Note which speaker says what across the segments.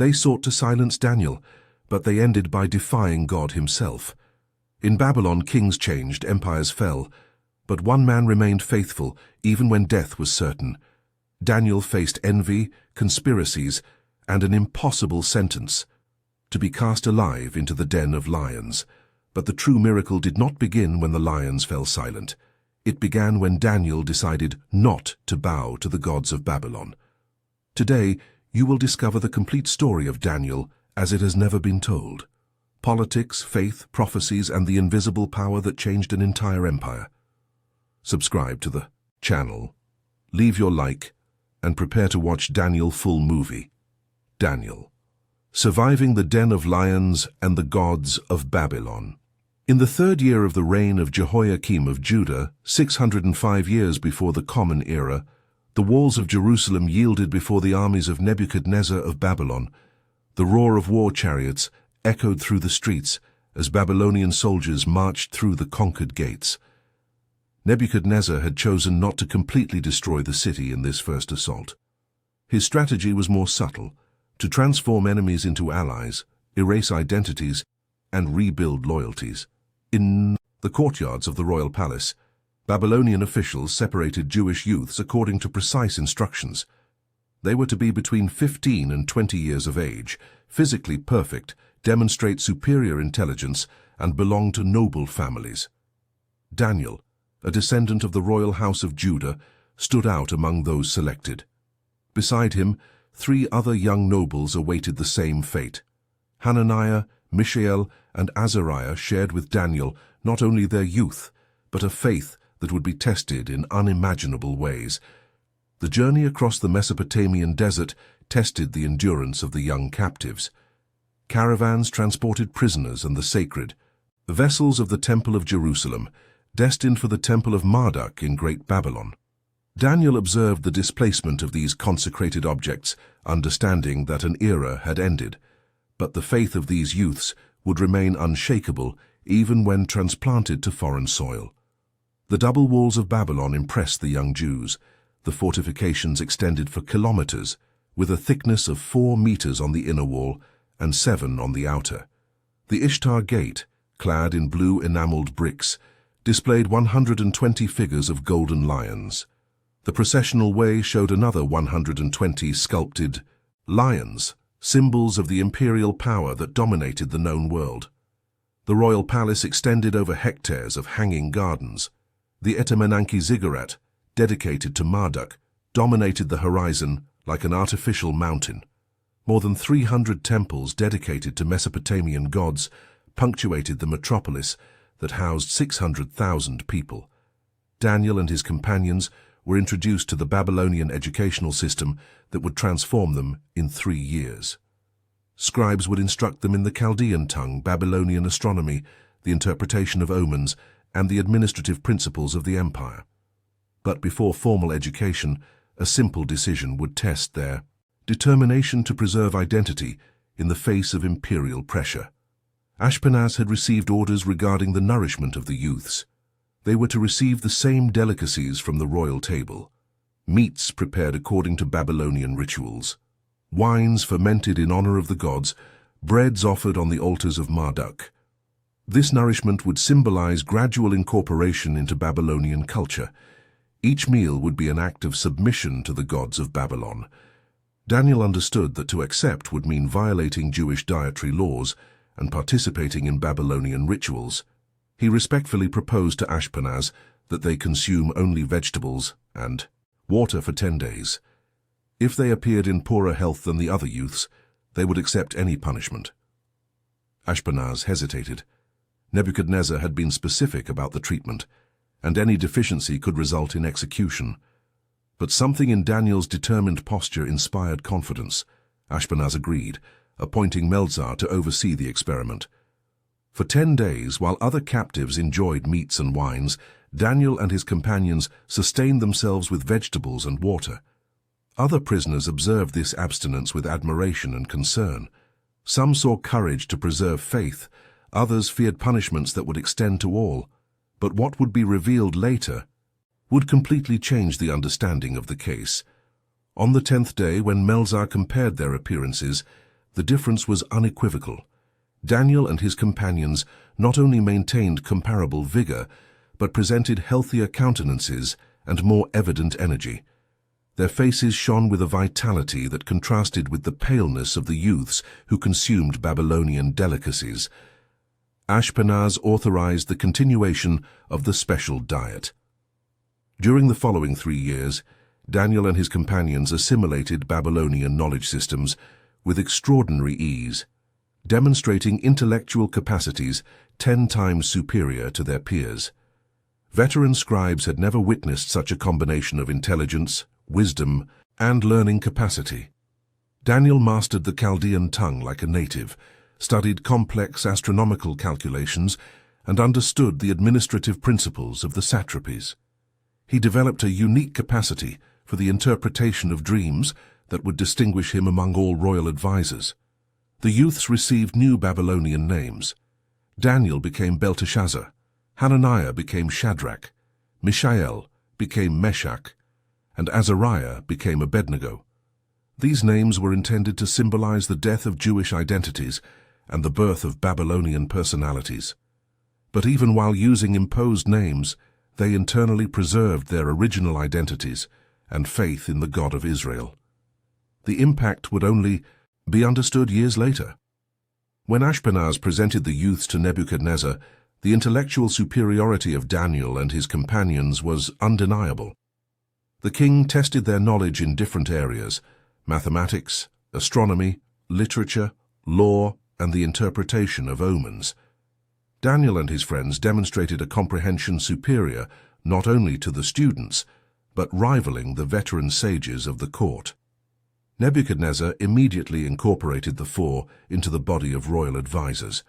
Speaker 1: They sought to silence Daniel, but they ended by defying God himself. In Babylon, kings changed, empires fell, but one man remained faithful even when death was certain. Daniel faced envy, conspiracies, and an impossible sentence, to be cast alive into the den of lions. But the true miracle did not begin when the lions fell silent. It began when Daniel decided not to bow to the gods of Babylon. Today, you will discover the complete story of Daniel as it has never been told. Politics, faith, prophecies, and the invisible power that changed an entire empire. Subscribe to the channel, leave your like, and prepare to watch Daniel full movie. Daniel, surviving the den of lions and the gods of Babylon. In the 3rd year of the reign of Jehoiakim of Judah, 605 years before the Common Era, the walls of Jerusalem yielded before the armies of Nebuchadnezzar of Babylon. The roar of war chariots echoed through the streets as Babylonian soldiers marched through the conquered gates. Nebuchadnezzar had chosen not to completely destroy the city in this first assault. His strategy was more subtle, to transform enemies into allies, erase identities, and rebuild loyalties. In the courtyards of the royal palace, Babylonian officials separated Jewish youths according to precise instructions. They were to be between 15 and 20 years of age, physically perfect, demonstrate superior intelligence, and belong to noble families. Daniel, a descendant of the royal house of Judah, stood out among those selected. Beside him, 3 other young nobles awaited the same fate. Hananiah, Mishael, and Azariah shared with Daniel not only their youth, but a faith that would be tested in unimaginable ways. The journey across the Mesopotamian desert tested the endurance of the young captives. Caravans transported prisoners and the sacred, vessels of the Temple of Jerusalem, destined for the Temple of Marduk in Great Babylon. Daniel observed the displacement of these consecrated objects, understanding that an era had ended. But the faith of these youths would remain unshakable even when transplanted to foreign soil. The double walls of Babylon impressed the young Jews. The fortifications extended for kilometers, with a thickness of 4 meters on the inner wall and 7 on the outer. The Ishtar Gate, clad in blue enameled bricks, displayed 120 figures of golden lions. The processional way showed another 120 sculpted lions, symbols of the imperial power that dominated the known world. The royal palace extended over hectares of hanging gardens. The Etemenanki ziggurat, dedicated to Marduk, dominated the horizon like an artificial mountain. More than 300 temples dedicated to Mesopotamian gods punctuated the metropolis that housed 600,000 people. Daniel and his companions were introduced to the Babylonian educational system that would transform them in 3 years. Scribes would instruct them in the Chaldean tongue, Babylonian astronomy, the interpretation of omens, and the administrative principles of the empire. But before formal education, a simple decision would test their determination to preserve identity in the face of imperial pressure. Ashpenaz had received orders regarding the nourishment of the youths. They were to receive the same delicacies from the royal table: meats prepared according to Babylonian rituals, wines fermented in honor of the gods, breads offered on the altars of Marduk. This nourishment would symbolize gradual incorporation into Babylonian culture. Each meal would be an act of submission to the gods of Babylon. Daniel understood that to accept would mean violating Jewish dietary laws and participating in Babylonian rituals. He respectfully proposed to Ashpenaz that they consume only vegetables and water for 10 days. If they appeared in poorer health than the other youths, they would accept any punishment. Ashpenaz hesitated. Nebuchadnezzar had been specific about the treatment, and any deficiency could result in execution. But something in Daniel's determined posture inspired confidence. Ashpenaz agreed, appointing Melzar to oversee the experiment. For 10 days, while other captives enjoyed meats and wines, Daniel and his companions sustained themselves with vegetables and water. Other prisoners observed this abstinence with admiration and concern. Some saw courage to preserve faith, others feared punishments that would extend to all. But what would be revealed later would completely change the understanding of the case. On the 10th day, when Melzar compared their appearances, The difference was unequivocal. Daniel and his companions not only maintained comparable vigor, but presented healthier countenances and more evident energy. Their faces shone with a vitality that contrasted with the paleness of the youths who consumed Babylonian delicacies. Ashpenaz authorized the continuation of the special diet. During the following 3 years, Daniel and his companions assimilated Babylonian knowledge systems with extraordinary ease, demonstrating intellectual capacities 10 times superior to their peers. Veteran scribes had never witnessed such a combination of intelligence, wisdom, and learning capacity. Daniel mastered the Chaldean tongue like a native, studied complex astronomical calculations, and understood the administrative principles of the satrapies. He developed a unique capacity for the interpretation of dreams that would distinguish him among all royal advisors. The youths received new Babylonian names. Daniel became Belteshazzar, Hananiah became Shadrach, Mishael became Meshach, and Azariah became Abednego. These names were intended to symbolize the death of Jewish identities and the birth of Babylonian personalities. But even while using imposed names, they internally preserved their original identities and faith in the God of Israel. The impact would only be understood years later. When Ashpenaz presented the youths to Nebuchadnezzar, the intellectual superiority of Daniel and his companions was undeniable. The king tested their knowledge in different areas: mathematics, astronomy, literature, law, and the interpretation of omens. Daniel and his friends demonstrated a comprehension superior not only to the students, but rivaling the veteran sages of the court. Nebuchadnezzar immediately incorporated the four into the body of royal advisors.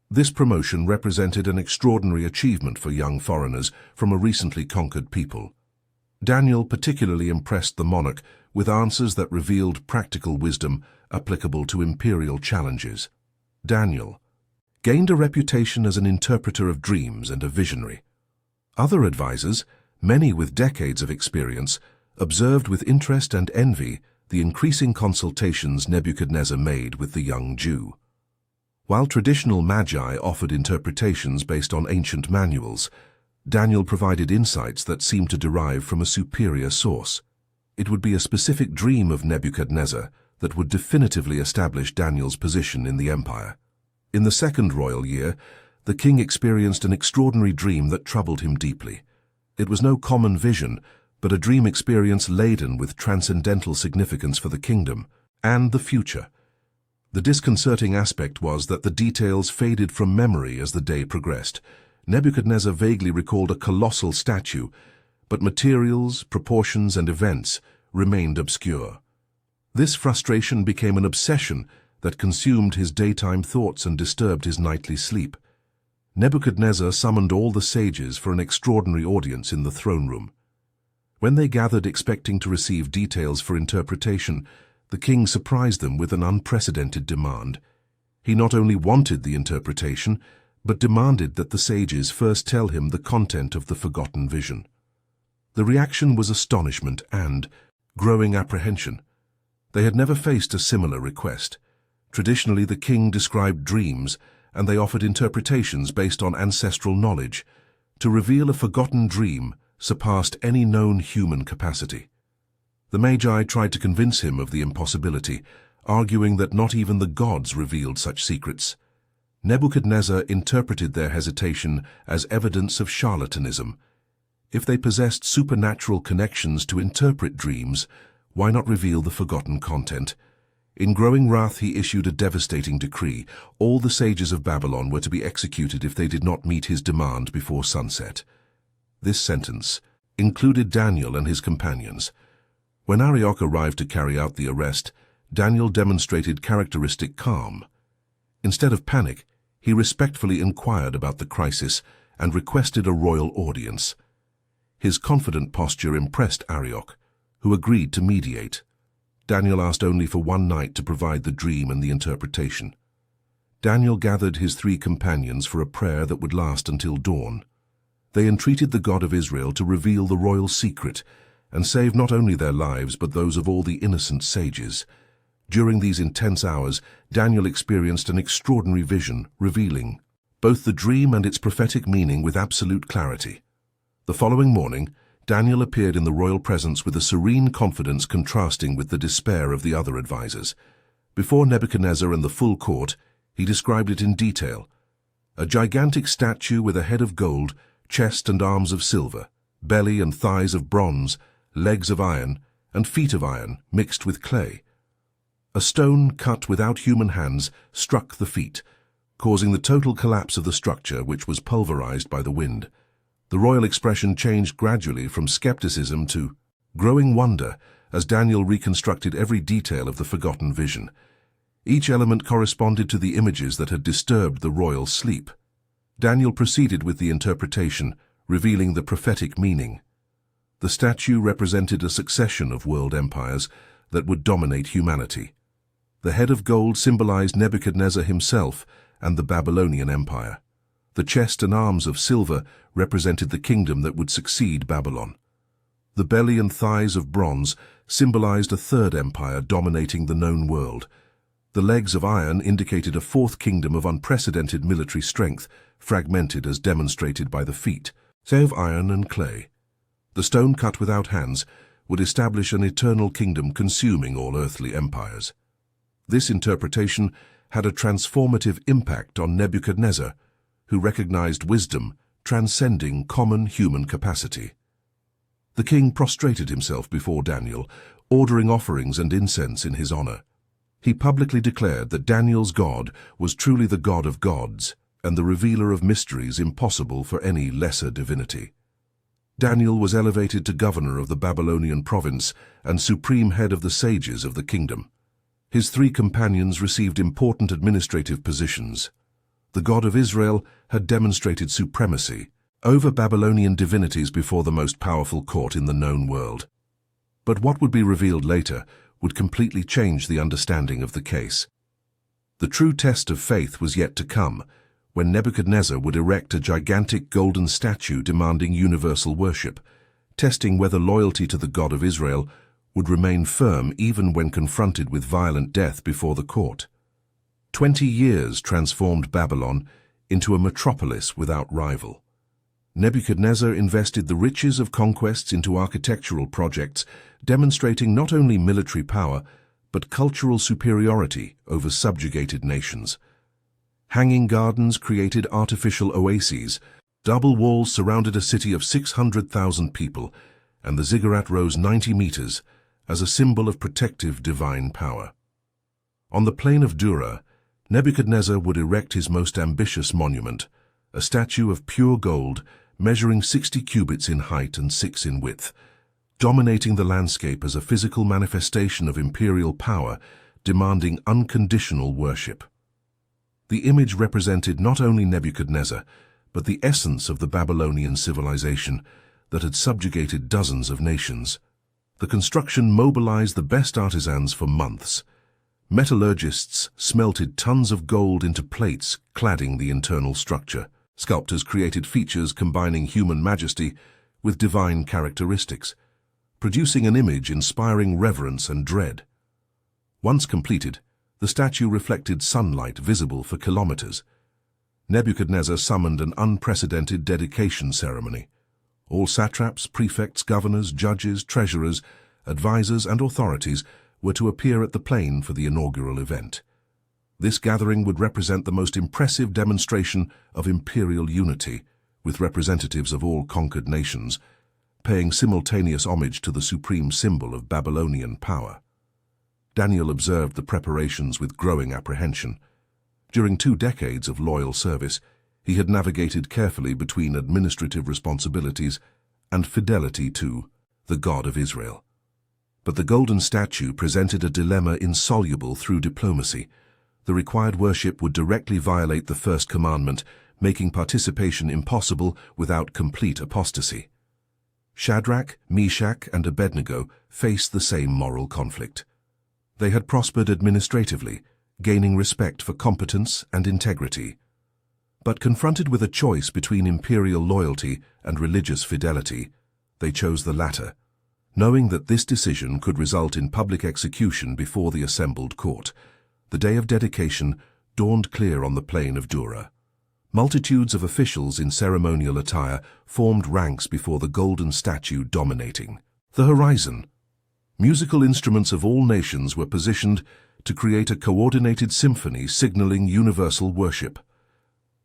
Speaker 1: This promotion represented an extraordinary achievement for young foreigners from a recently conquered people. Daniel particularly impressed the monarch with answers that revealed practical wisdom applicable to imperial challenges. Daniel gained a reputation as an interpreter of dreams and a visionary. Other advisors, many with decades of experience, observed with interest and envy the increasing consultations Nebuchadnezzar made with the young Jew. While traditional magi offered interpretations based on ancient manuals, Daniel provided insights that seemed to derive from a superior source. It would be a specific dream of Nebuchadnezzar that would definitively establish Daniel's position in the empire. In the second royal year, the king experienced an extraordinary dream that troubled him deeply. It was no common vision, but a dream experience laden with transcendental significance for the kingdom and the future. The disconcerting aspect was that the details faded from memory as the day progressed. Nebuchadnezzar vaguely recalled a colossal statue, but materials, proportions, and events remained obscure. This frustration became an obsession that consumed his daytime thoughts and disturbed his nightly sleep. Nebuchadnezzar summoned all the sages for an extraordinary audience in the throne room. When they gathered expecting to receive details for interpretation, the king surprised them with an unprecedented demand. He not only wanted the interpretation, but demanded that the sages first tell him the content of the forgotten vision. The reaction was astonishment and growing apprehension. They had never faced a similar request. Traditionally, the king described dreams, and they offered interpretations based on ancestral knowledge. To reveal a forgotten dream surpassed any known human capacity. The Magi tried to convince him of the impossibility, arguing that not even the gods revealed such secrets. Nebuchadnezzar interpreted their hesitation as evidence of charlatanism. If they possessed supernatural connections to interpret dreams, why not reveal the forgotten content? In growing wrath, he issued a devastating decree. All the sages of Babylon were to be executed if they did not meet his demand before sunset. This sentence included Daniel and his companions. When Arioch arrived to carry out the arrest, Daniel demonstrated characteristic calm. Instead of panic, he respectfully inquired about the crisis and requested a royal audience. His confident posture impressed Arioch, who agreed to mediate. Daniel asked only for one night to provide the dream and the interpretation. Daniel gathered his 3 companions for a prayer that would last until dawn. They entreated the God of Israel to reveal the royal secret and save not only their lives but those of all the innocent sages. During these intense hours, Daniel experienced an extraordinary vision, revealing both the dream and its prophetic meaning with absolute clarity. The following morning, Daniel appeared in the royal presence with a serene confidence contrasting with the despair of the other advisors. Before Nebuchadnezzar and the full court, he described it in detail. A gigantic statue with a head of gold, chest and arms of silver, belly and thighs of bronze, legs of iron, and feet of iron mixed with clay. A stone cut without human hands struck the feet, causing the total collapse of the structure, which was pulverized by the wind. The royal expression changed gradually from skepticism to growing wonder as Daniel reconstructed every detail of the forgotten vision. Each element corresponded to the images that had disturbed the royal sleep. Daniel proceeded with the interpretation, revealing the prophetic meaning. The statue represented a succession of world empires that would dominate humanity. The head of gold symbolized Nebuchadnezzar himself and the Babylonian Empire. The chest and arms of silver represented the kingdom that would succeed Babylon. The belly and thighs of bronze symbolized a third empire dominating the known world. The legs of iron indicated a fourth kingdom of unprecedented military strength, fragmented as demonstrated by the feet, say of iron and clay. The stone cut without hands would establish an eternal kingdom consuming all earthly empires. This interpretation had a transformative impact on Nebuchadnezzar, who recognized wisdom transcending common human capacity. The king prostrated himself before Daniel, ordering offerings and incense in his honor. He publicly declared that Daniel's God was truly the God of gods and the revealer of mysteries impossible for any lesser divinity. Daniel was elevated to governor of the Babylonian province and supreme head of the sages of the kingdom. His three companions received important administrative positions. The God of Israel had demonstrated supremacy over Babylonian divinities before the most powerful court in the known world. But what would be revealed later would completely change the understanding of the case. The true test of faith was yet to come, when Nebuchadnezzar would erect a gigantic golden statue demanding universal worship, testing whether loyalty to the God of Israel would remain firm even when confronted with violent death before the court. 20 years transformed Babylon into a metropolis without rival. Nebuchadnezzar invested the riches of conquests into architectural projects, demonstrating not only military power, but cultural superiority over subjugated nations. Hanging gardens created artificial oases, double walls surrounded a city of 600,000 people, and the ziggurat rose 90 meters as a symbol of protective divine power. On the plain of Dura, Nebuchadnezzar would erect his most ambitious monument, a statue of pure gold measuring 60 cubits in height and 6 in width, dominating the landscape as a physical manifestation of imperial power demanding unconditional worship. The image represented not only Nebuchadnezzar, but the essence of the Babylonian civilization that had subjugated dozens of nations. The construction mobilized the best artisans for months. Metallurgists smelted tons of gold into plates cladding the internal structure. Sculptors created features combining human majesty with divine characteristics, producing an image inspiring reverence and dread. Once completed, the statue reflected sunlight visible for kilometers. Nebuchadnezzar summoned an unprecedented dedication ceremony. All satraps, prefects, governors, judges, treasurers, advisors, and authorities were to appear at the plain for the inaugural event. This gathering would represent the most impressive demonstration of imperial unity, with representatives of all conquered nations, paying simultaneous homage to the supreme symbol of Babylonian power. Daniel observed the preparations with growing apprehension. During 2 decades of loyal service, he had navigated carefully between administrative responsibilities and fidelity to the God of Israel. But the golden statue presented a dilemma insoluble through diplomacy. The required worship would directly violate the first commandment, making participation impossible without complete apostasy. Shadrach, Meshach, and Abednego faced the same moral conflict. They had prospered administratively, gaining respect for competence and integrity. But confronted with a choice between imperial loyalty and religious fidelity, they chose the latter. Knowing that this decision could result in public execution before the assembled court, the day of dedication dawned clear on the plain of Dura. Multitudes of officials in ceremonial attire formed ranks before the golden statue dominating the horizon. Musical instruments of all nations were positioned to create a coordinated symphony signaling universal worship.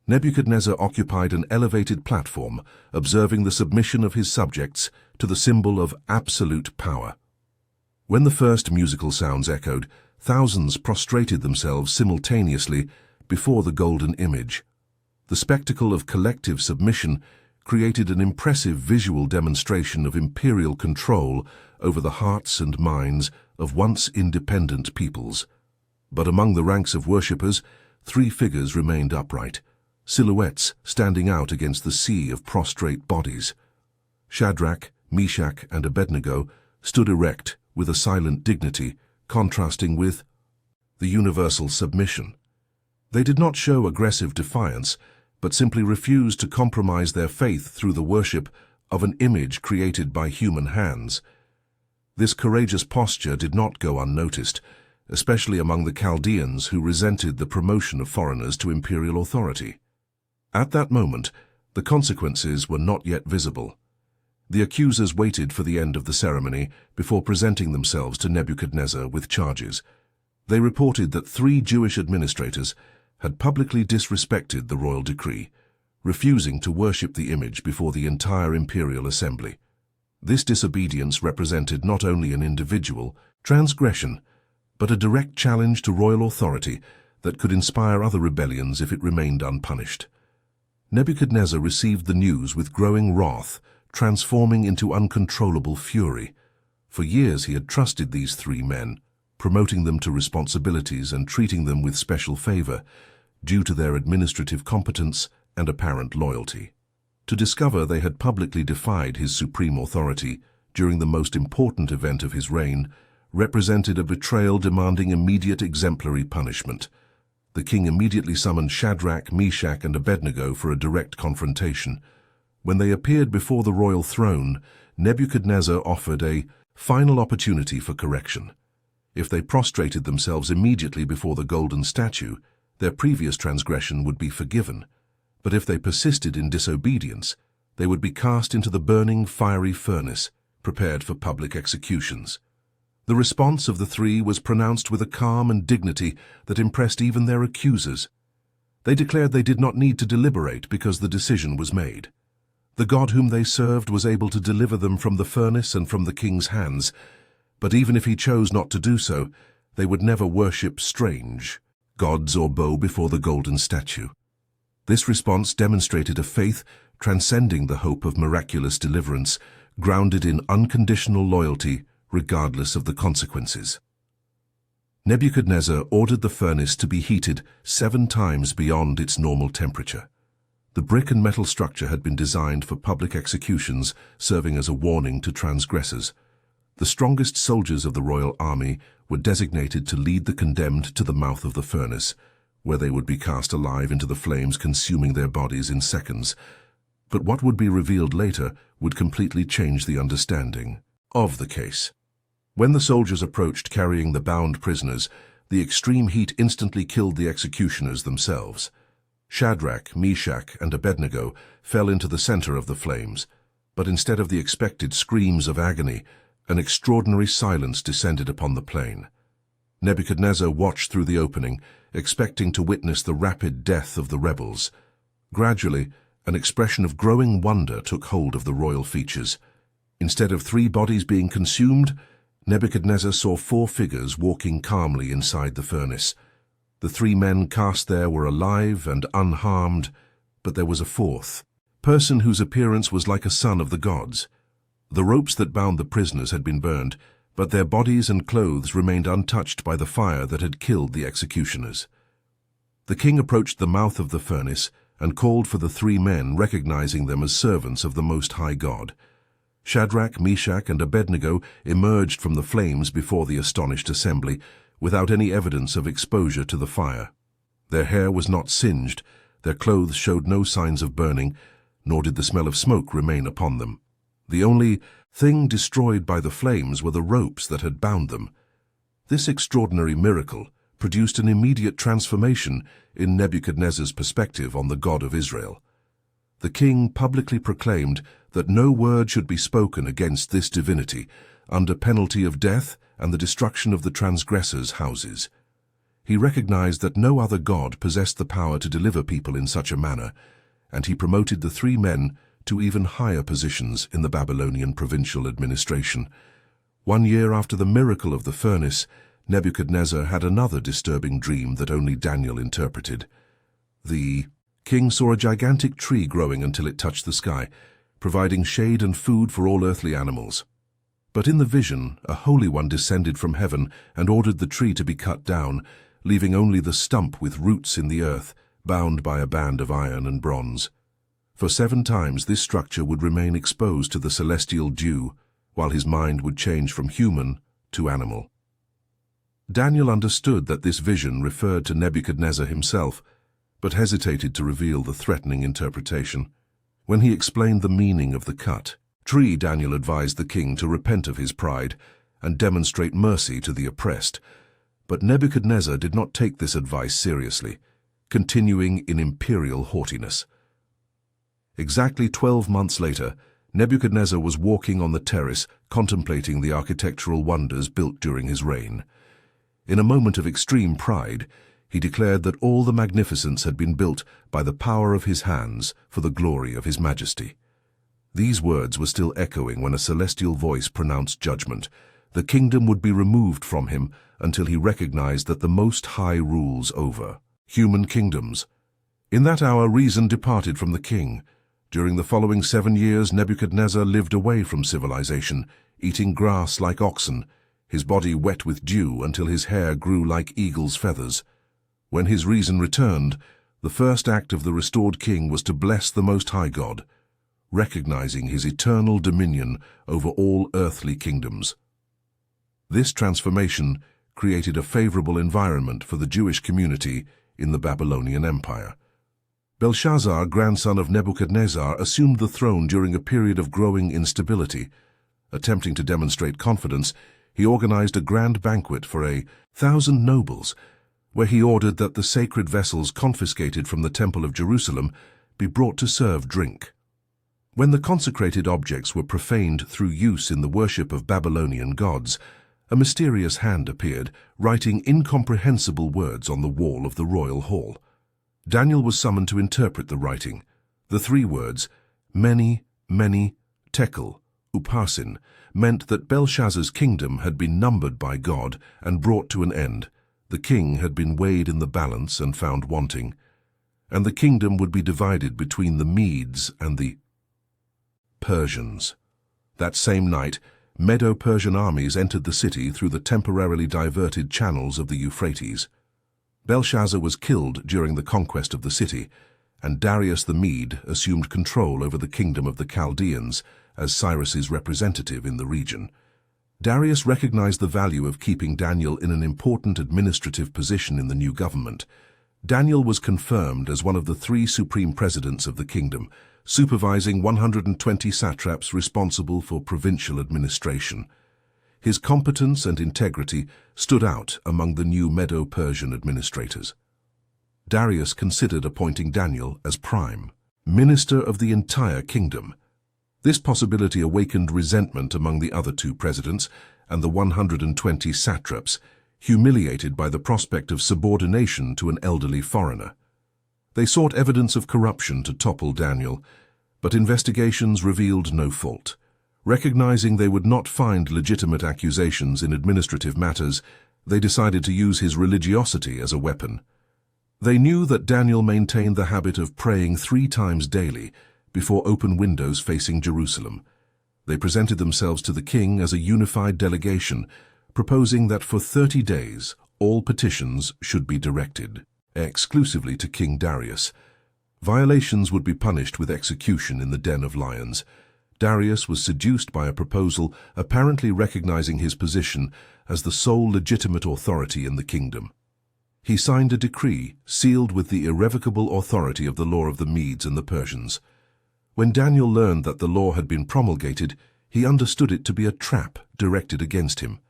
Speaker 1: Nebuchadnezzar occupied an elevated platform, observing the submission of his subjects to the symbol of absolute power. When the first musical sounds echoed, thousands prostrated themselves simultaneously before the golden image. The spectacle of collective submission created an impressive visual demonstration of imperial control over the hearts and minds of once independent peoples. But among the ranks of worshippers, 3 figures remained upright, silhouettes standing out against the sea of prostrate bodies. Shadrach, Meshach, and Abednego stood erect with a silent dignity, contrasting with the universal submission. They did not show aggressive defiance, but simply refused to compromise their faith through the worship of an image created by human hands. This courageous posture did not go unnoticed, especially among the Chaldeans who resented the promotion of foreigners to imperial authority. At that moment, the consequences were not yet visible. The accusers waited for the end of the ceremony before presenting themselves to Nebuchadnezzar with charges. They reported that 3 Jewish administrators had publicly disrespected the royal decree, refusing to worship the image before the entire imperial assembly. This disobedience represented not only an individual transgression, but a direct challenge to royal authority that could inspire other rebellions if it remained unpunished. Nebuchadnezzar received the news with growing wrath, transforming into uncontrollable fury. For years he had trusted these 3 men, promoting them to responsibilities and treating them with special favor, due to their administrative competence and apparent loyalty. To discover they had publicly defied his supreme authority during the most important event of his reign represented a betrayal demanding immediate exemplary punishment. The king immediately summoned Shadrach, Meshach, and Abednego for a direct confrontation. When they appeared before the royal throne, Nebuchadnezzar offered a final opportunity for correction. If they prostrated themselves immediately before the golden statue, their previous transgression would be forgiven. But if they persisted in disobedience, they would be cast into the burning, fiery furnace, prepared for public executions. The response of the 3 was pronounced with a calm and dignity that impressed even their accusers. They declared they did not need to deliberate because the decision was made. The God whom they served was able to deliver them from the furnace and from the king's hands, but even if he chose not to do so, they would never worship strange gods or bow before the golden statue. This response demonstrated a faith transcending the hope of miraculous deliverance, grounded in unconditional loyalty regardless of the consequences. Nebuchadnezzar ordered the furnace to be heated 7 times beyond its normal temperature. The brick and metal structure had been designed for public executions, serving as a warning to transgressors. The strongest soldiers of the royal army were designated to lead the condemned to the mouth of the furnace, where they would be cast alive into the flames, consuming their bodies in seconds. But what would be revealed later would completely change the understanding of the case. When the soldiers approached carrying the bound prisoners, the extreme heat instantly killed the executioners themselves. Shadrach, Meshach, and Abednego fell into the center of the flames, but instead of the expected screams of agony, an extraordinary silence descended upon the plain. Nebuchadnezzar watched through the opening, expecting to witness the rapid death of the rebels. Gradually, an expression of growing wonder took hold of the royal features. Instead of 3 bodies being consumed, Nebuchadnezzar saw 4 figures walking calmly inside the furnace. The 3 men cast there were alive and unharmed, but there was a 4th person whose appearance was like a son of the gods. The ropes that bound the prisoners had been burned, but their bodies and clothes remained untouched by the fire that had killed the executioners. The king approached the mouth of the furnace and called for the 3 men, recognizing them as servants of the Most High God. Shadrach, Meshach, and Abednego emerged from the flames before the astonished assembly, without any evidence of exposure to the fire. Their hair was not singed, their clothes showed no signs of burning, nor did the smell of smoke remain upon them. The only thing destroyed by the flames were the ropes that had bound them. This extraordinary miracle produced an immediate transformation in Nebuchadnezzar's perspective on the God of Israel. The king publicly proclaimed that no word should be spoken against this divinity, under penalty of death and the destruction of the transgressors' houses. He recognized that no other god possessed the power to deliver people in such a manner, and he promoted the three men to even higher positions in the Babylonian provincial administration. 1 year after the miracle of the furnace, Nebuchadnezzar had another disturbing dream that only Daniel interpreted. The king saw a gigantic tree growing until it touched the sky, providing shade and food for all earthly animals. But in the vision, a Holy One descended from heaven and ordered the tree to be cut down, leaving only the stump with roots in the earth, bound by a band of iron and bronze. For 7 times this structure would remain exposed to the celestial dew, while his mind would change from human to animal. Daniel understood that this vision referred to Nebuchadnezzar himself, but hesitated to reveal the threatening interpretation. When he explained the meaning of the cut tree, Daniel advised the king to repent of his pride and demonstrate mercy to the oppressed. But Nebuchadnezzar did not take this advice seriously, continuing in imperial haughtiness. Exactly 12 months later, Nebuchadnezzar was walking on the terrace, contemplating the architectural wonders built during his reign. In a moment of extreme pride, he declared that all the magnificence had been built by the power of his hands for the glory of his majesty. These words were still echoing when a celestial voice pronounced judgment. The kingdom would be removed from him until he recognized that the Most High rules over human kingdoms. In that hour, reason departed from the king. During the following 7 years, Nebuchadnezzar lived away from civilization, eating grass like oxen, his body wet with dew until his hair grew like eagle's feathers. When his reason returned, the first act of the restored king was to bless the Most High God, recognizing his eternal dominion over all earthly kingdoms. This transformation created a favorable environment for the Jewish community in the Babylonian Empire. Belshazzar, grandson of Nebuchadnezzar, assumed the throne during a period of growing instability. Attempting to demonstrate confidence, he organized a grand banquet for 1,000 nobles, where he ordered that the sacred vessels confiscated from the Temple of Jerusalem be brought to serve drink. When the consecrated objects were profaned through use in the worship of Babylonian gods, a mysterious hand appeared, writing incomprehensible words on the wall of the royal hall. Daniel was summoned to interpret the writing. The 3 words, many, tekel, upharsin, meant that Belshazzar's kingdom had been numbered by God and brought to an end. The king had been weighed in the balance and found wanting, and the kingdom would be divided between the Medes and the Persians. That same night, Medo-Persian armies entered the city through the temporarily diverted channels of the Euphrates. Belshazzar was killed during the conquest of the city, and Darius the Mede assumed control over the kingdom of the Chaldeans as Cyrus's representative in the region. Darius recognized the value of keeping Daniel in an important administrative position in the new government. Daniel was confirmed as one of the 3 supreme presidents of the kingdom, supervising 120 satraps responsible for provincial administration. His competence and integrity stood out among the new Medo-Persian administrators. Darius considered appointing Daniel as prime minister of the entire kingdom. This possibility awakened resentment among the other 2 presidents and the 120 satraps, humiliated by the prospect of subordination to an elderly foreigner. They sought evidence of corruption to topple Daniel, but investigations revealed no fault. Recognizing they would not find legitimate accusations in administrative matters, they decided to use his religiosity as a weapon. They knew that Daniel maintained the habit of praying 3 times daily before open windows facing Jerusalem. They presented themselves to the king as a unified delegation, proposing that for 30 days all petitions should be directed exclusively to King Darius. Violations would be punished with execution in the den of lions. Darius was seduced by a proposal apparently recognizing his position as the sole legitimate authority in the kingdom. He signed a decree sealed with the irrevocable authority of the law of the Medes and the Persians. When Daniel learned that the law had been promulgated, he understood it to be a trap directed against him.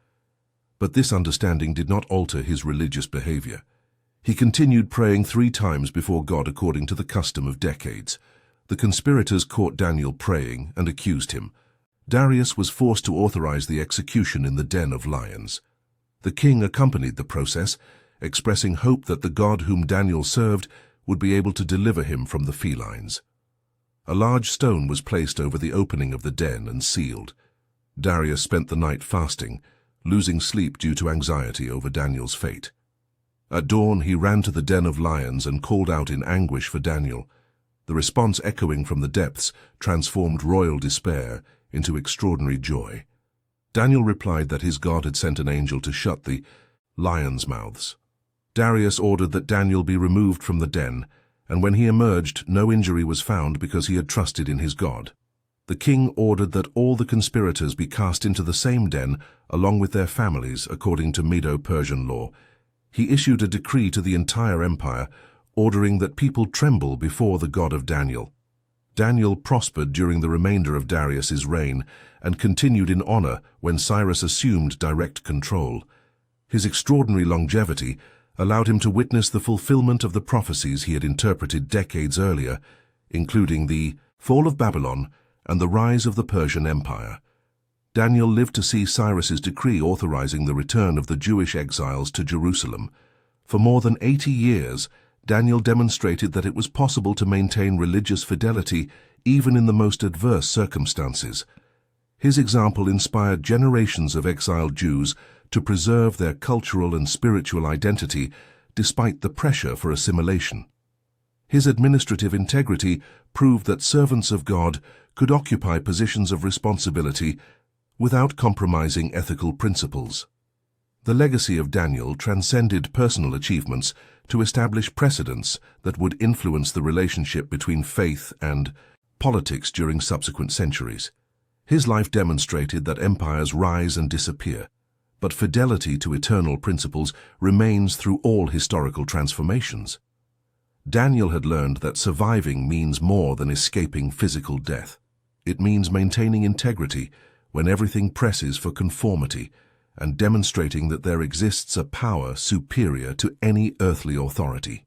Speaker 1: But this understanding did not alter his religious behavior. He continued praying 3 times before God according to the custom of decades. The conspirators caught Daniel praying and accused him. Darius was forced to authorize the execution in the den of lions. The king accompanied the process, expressing hope that the God whom Daniel served would be able to deliver him from the felines. A large stone was placed over the opening of the den and sealed. Darius spent the night fasting, losing sleep due to anxiety over Daniel's fate. At dawn, he ran to the den of lions and called out in anguish for Daniel. The response echoing from the depths transformed royal despair into extraordinary joy. Daniel replied that his God had sent an angel to shut the lions' mouths. Darius ordered that Daniel be removed from the den, and when he emerged, no injury was found because he had trusted in his God. The king ordered that all the conspirators be cast into the same den along with their families according to Medo-Persian law. He issued a decree to the entire empire, ordering that people tremble before the God of Daniel. Daniel prospered during the remainder of Darius's reign and continued in honor when Cyrus assumed direct control. His extraordinary longevity allowed him to witness the fulfillment of the prophecies he had interpreted decades earlier, including the fall of Babylon and the rise of the Persian Empire. Daniel lived to see Cyrus's decree authorizing the return of the Jewish exiles to Jerusalem. For more than 80 years, Daniel demonstrated that it was possible to maintain religious fidelity even in the most adverse circumstances. His example inspired generations of exiled Jews to preserve their cultural and spiritual identity despite the pressure for assimilation. His administrative integrity proved that servants of God could occupy positions of responsibility without compromising ethical principles. The legacy of Daniel transcended personal achievements to establish precedents that would influence the relationship between faith and politics during subsequent centuries. His life demonstrated that empires rise and disappear, but fidelity to eternal principles remains through all historical transformations. Daniel had learned that surviving means more than escaping physical death. It means maintaining integrity when everything presses for conformity and demonstrating that there exists a power superior to any earthly authority.